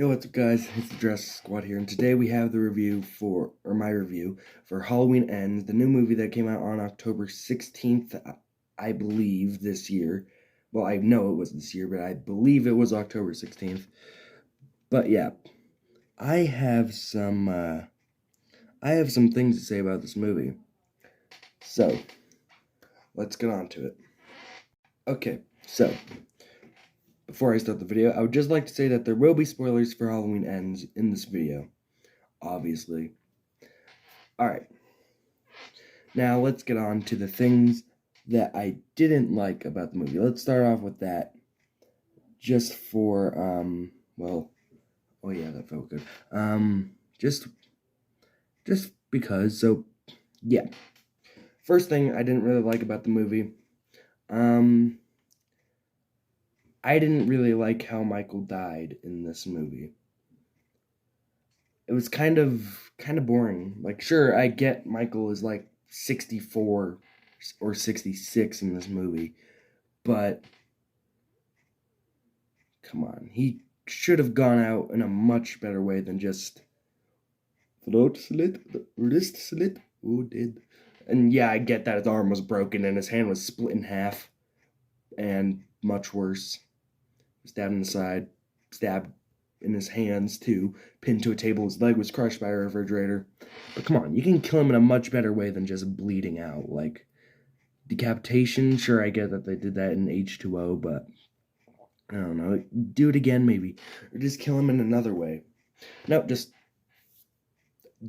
Yo, what's up guys, it's the Jurassic Squad here, and today we have my review for Halloween Ends, the new movie that came out on October 16th, I believe, this year. Well, I know it was this year, but I believe it was October 16th. But yeah, I have some, I have some things to say about this movie. So, let's get on to it. Okay, so, before I start the video, I would just like to say that there will be spoilers for Halloween Ends in this video. Obviously. Alright. Now let's get on to the things that I didn't like about the movie. Let's start off with that. Just for, well, oh yeah, that felt good. Just because, so, yeah. First thing I didn't really like about the movie, I didn't really like how Michael died in this movie. It was kind of boring. Like, sure, I get Michael is like 64 or 66 in this movie, but come on, he should have gone out in a much better way than just throat slit, wrist slit. Oh, did. And yeah, I get that his arm was broken and his hand was split in half, and much worse, stabbed in the side, stabbed in his hands too, pinned to a table. His leg was crushed by a refrigerator. But come on, you can kill him in a much better way than just bleeding out. Like, decapitation, sure, I get that they did that in H2O, but I don't know, do it again maybe, or just kill him in another way. No, just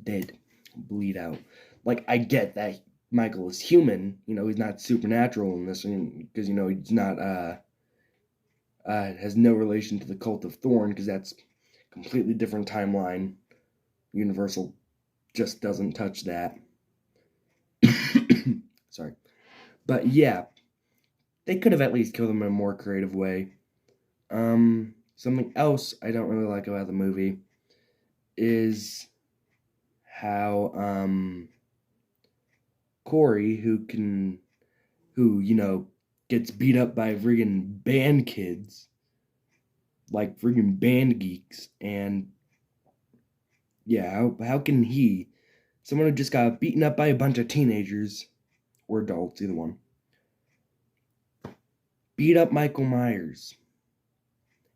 dead, bleed out. Like, I get that Michael is human, he's not supernatural in this, because, he's not, has no relation to the Cult of Thorn, because that's a completely different timeline. Universal just doesn't touch that. Sorry. But yeah, they could have at least killed him in a more creative way. Something else I don't really like about the movie is how, Corey, who gets beat up by friggin' band kids, like friggin' band geeks, and yeah, how can someone who just got beaten up by a bunch of teenagers, or adults, either one, beat up Michael Myers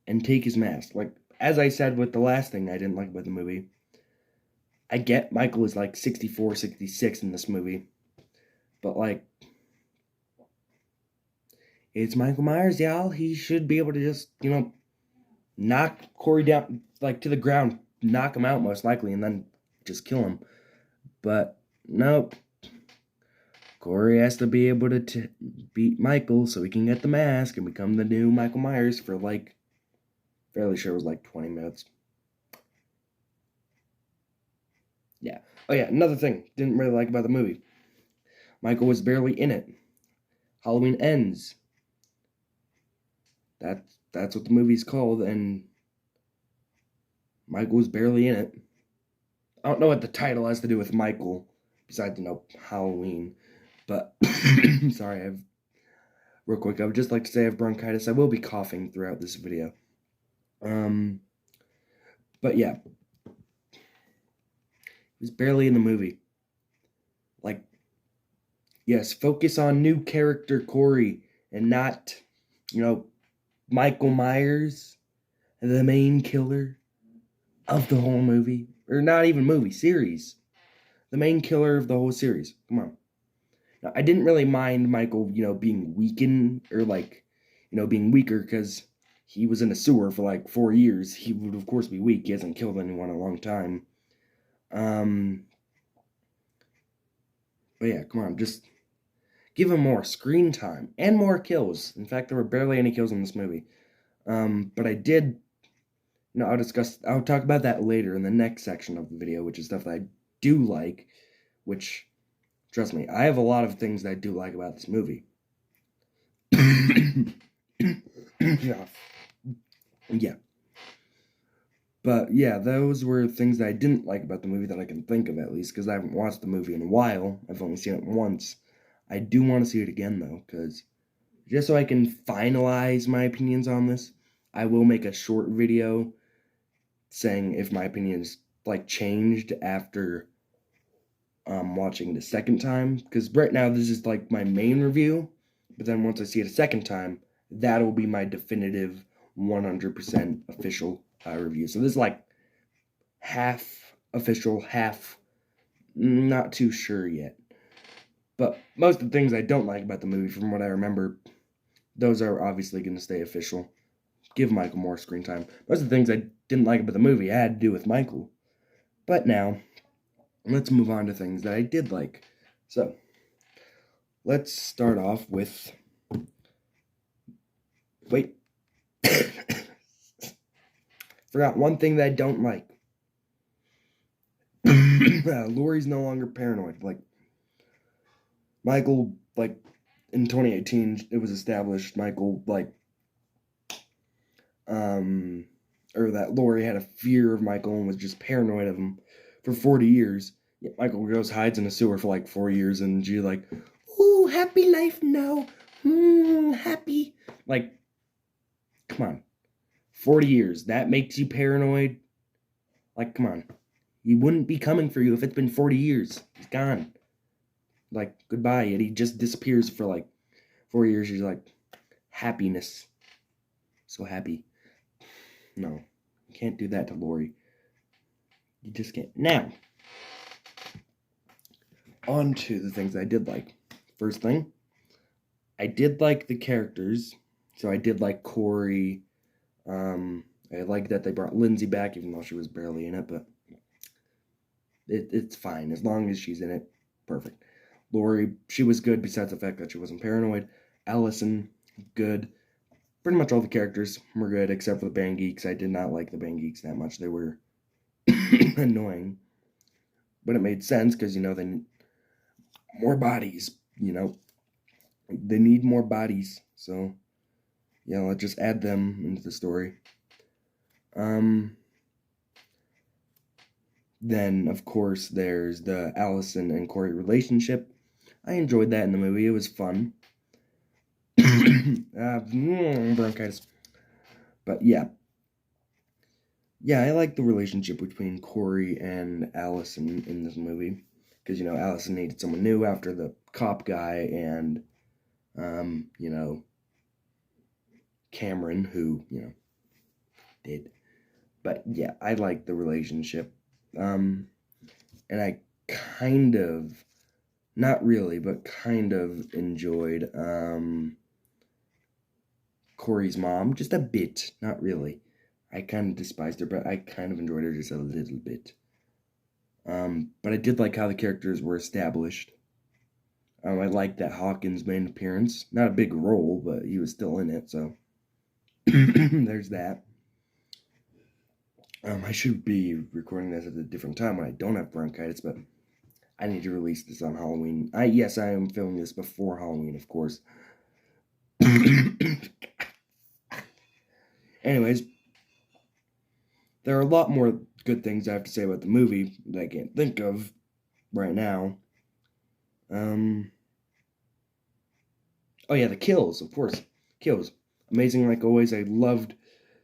and take his mask? Like, as I said with the last thing I didn't like about the movie, I get Michael is like 64, 66 in this movie, but like, it's Michael Myers, y'all. He should be able to just, knock Corey down, like, to the ground, knock him out most likely, and then just kill him. But nope. Corey has to be able to beat Michael so he can get the mask and become the new Michael Myers for, like, fairly sure it was like 20 minutes. Yeah. Oh yeah, another thing didn't really like about the movie. Michael was barely in it. Halloween Ends. That's what the movie's called, and Michael was barely in it. I don't know what the title has to do with Michael, besides, Halloween. But, sorry, real quick, I would just like to say I have bronchitis. I will be coughing throughout this video. But yeah. He was barely in the movie. Like, yes, focus on new character Corey, and not, Michael Myers, the main killer of the whole movie. Or not even movie, series. The main killer of the whole series. Come on. Now, I didn't really mind Michael, being weakened, or like, being weaker, because he was in a sewer for like 4 years. He would, of course, be weak. He hasn't killed anyone in a long time. But yeah, come on, just give him more screen time and more kills. In fact, there were barely any kills in this movie. But I did, I'll talk about that later in the next section of the video, which is stuff that I do like, which, trust me, I have a lot of things that I do like about this movie. Yeah. But yeah, those were things that I didn't like about the movie that I can think of, at least, because I haven't watched the movie in a while. I've only seen it once. I do want to see it again, though, because just so I can finalize my opinions on this, I will make a short video saying if my opinion is like changed after watching it a second time, because right now this is like my main review, but then once I see it a second time, that'll be my definitive 100% official review. So this is like half official, half not too sure yet. But most of the things I don't like about the movie, from what I remember, those are obviously going to stay official. Give Michael more screen time. Most of the things I didn't like about the movie had to do with Michael. But now, let's move on to things that I did like. So, let's start off with... Wait. Forgot one thing that I don't like. Laurie's no longer paranoid. Like, Michael, like, in 2018, it was established Michael, like, or that Laurie had a fear of Michael and was just paranoid of him for 40 years. Yeah, Michael goes, hides in a sewer for like 4 years, and she's like, ooh, happy life now. Happy. Like, come on. 40 years. That makes you paranoid? Like, come on. He wouldn't be coming for you if it's been 40 years. He's gone. Like, goodbye. And he just disappears for like 4 years. She's like, happiness. So happy. No. You can't do that to Laurie. You just can't. Now, on to the things I did like. First thing, I did like the characters. So I did like Corey. I like that they brought Lindsay back, even though she was barely in it, but it's fine. As long as she's in it, perfect. Laurie, she was good besides the fact that she wasn't paranoid. Allison, good. Pretty much all the characters were good except for the Band Geeks. I did not like the Band Geeks that much. They were annoying. But it made sense because, they need more bodies, They need more bodies. So, let's just add them into the story. Then, of course, there's the Allison and Corey relationship. I enjoyed that in the movie. It was fun. Bronchitis. But yeah, I like the relationship between Corey and Allison in this movie. Because, Allison needed someone new after the cop guy and, Cameron, who, did. But yeah, I like the relationship. And I kind of, not really, but kind of enjoyed Corey's mom. Just a bit, not really. I kind of despised her, but I kind of enjoyed her just a little bit. But I did like how the characters were established. I liked that Hawkins made an appearance. Not a big role, but he was still in it, so there's that. I should be recording this at a different time when I don't have bronchitis, but I need to release this on Halloween. Yes, I am filming this before Halloween, of course. Anyways, there are a lot more good things I have to say about the movie that I can't think of right now. Oh yeah, the kills, of course. Kills. Amazing like always. I loved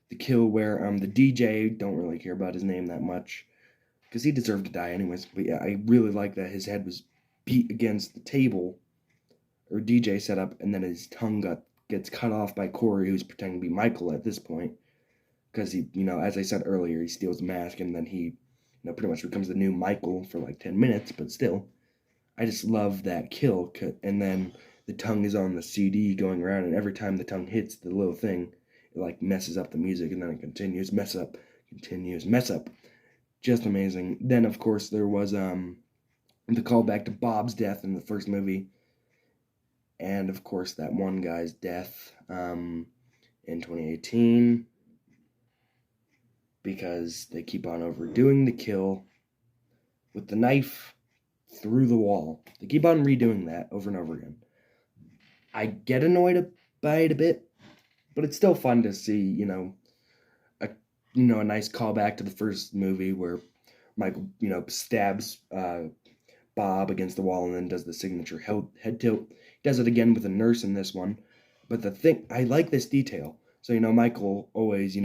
the kill where the DJ, don't really care about his name that much, because he deserved to die anyways. But yeah, I really like that his head was beat against the table, or DJ set up, and then his tongue gets cut off by Corey, who's pretending to be Michael at this point. Because he, as I said earlier, he steals the mask, and then he, pretty much becomes the new Michael for like 10 minutes, but still. I just love that kill, and then the tongue is on the CD going around, and every time the tongue hits the little thing, it like messes up the music, and then it continues, mess up, continues, mess up. Just amazing. Then, of course, there was the callback to Bob's death in the first movie, and of course that one guy's death in 2018, because they keep on overdoing the kill with the knife through the wall. They keep on redoing that over and over again. I get annoyed by it a bit, but it's still fun to see, a nice callback to the first movie where Michael, stabs Bob against the wall and then does the signature head tilt. He does it again with a nurse in this one. But I like this detail. So, Michael always,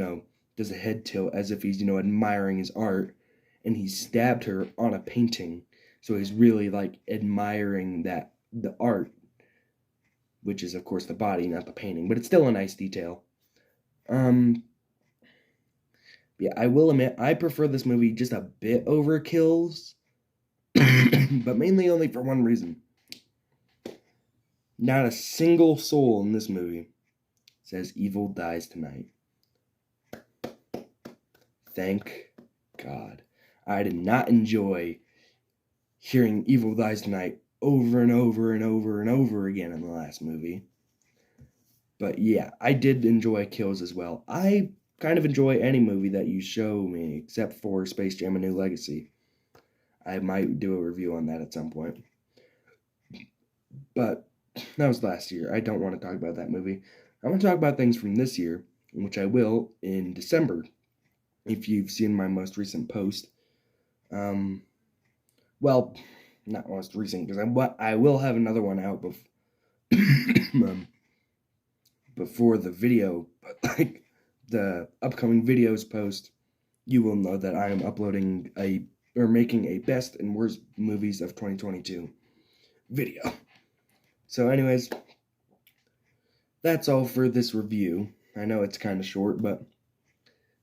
does a head tilt as if he's, admiring his art, and he stabbed her on a painting. So he's really like admiring the art, which is of course the body, not the painting, but it's still a nice detail. Yeah, I will admit I prefer this movie just a bit over Kills, but mainly only for one reason. Not a single soul in this movie says evil dies tonight. Thank God. I did not enjoy hearing evil dies tonight over and over and over and over again in the last movie. But yeah, I did enjoy Kills as well. I kind of enjoy any movie that you show me, except for Space Jam: A New Legacy. I might do a review on that at some point. But that was last year. I don't want to talk about that movie. I want to talk about things from this year, which I will in December, if you've seen my most recent post. Well, not most recent, because I will have another one out before the video, but like the upcoming videos post, you will know that I am uploading making a best and worst movies of 2022 video. So anyways, that's all for this review. I know it's kind of short, but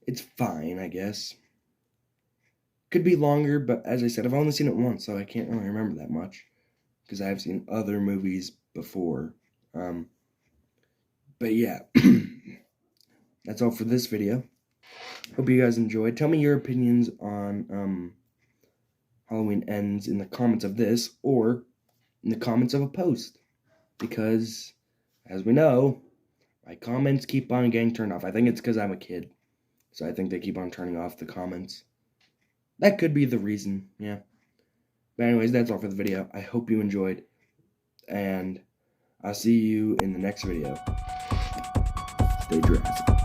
it's fine, I guess. Could be longer, but as I said, I've only seen it once, so I can't really remember that much, because I've seen other movies before. But yeah, that's all for this video. Hope you guys enjoyed. Tell me your opinions on Halloween Ends in the comments of this, or in the comments of a post, because, as we know, my comments keep on getting turned off. I think it's because I'm a kid, so I think they keep on turning off the comments. That could be the reason, yeah. But anyways, that's all for the video. I hope you enjoyed, and I'll see you in the next video. Stay Jurassic.